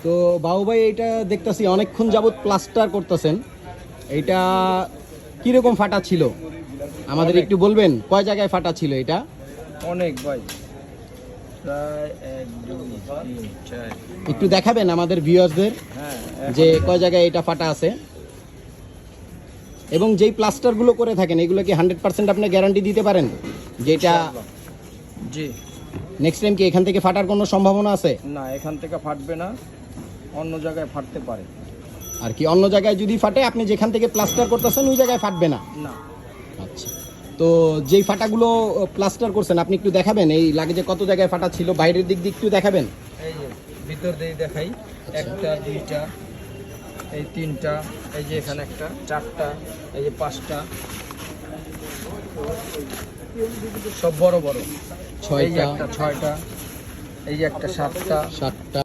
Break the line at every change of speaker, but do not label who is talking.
তো বাবু ভাই এইটা দেখতেছি অনেকক্ষণ যাবত প্লাস্টার করতেছেন, এইটা কিরকম ফাটা ছিল আমাদের একটু বলবেন? কয় জায়গায় ফাটা ছিল এটা?
অনেক ভাই, প্রায় 1 2 3 4।
একটু দেখাবেন আমাদের ভিউয়ার্সদের
হ্যাঁ,
যে কয় জায়গায় এটা ফাটা আছে, এবং যেই প্লাস্টারগুলো করে থাকেন এগুলো কি 100% আপনি গ্যারান্টি দিতে পারেন যে এটা
জি
নেক্সট টাইম কি এখান থেকে ফাটার কোনো সম্ভাবনা আছে?
না, এখান থেকে ফাটবে না, অন্য জায়গায় ফাটতে পারে।
আর কি অন্য জায়গায় যদি ফাটে আপনি যেখান থেকে প্লাস্টার করতেছেন ওই জায়গায় ফাটবে না?
না।
আচ্ছা, তো যেই ফাটাগুলো প্লাস্টার করছেন আপনি একটু দেখাবেন এই লাগে যে কত জায়গায় ফাটা ছিল, বাইরের দিক দিয়ে একটু দেখাবেন।
এই যে ভিতর দিয়ে দেখাই, একটা দুইটা, এই তিনটা, এই যে এখানে একটা, চারটা, এই যে পাঁচটা, সব বড় বড়। এই যে
6টা
একটা 6টা, এই যে একটা 7টা,
7টা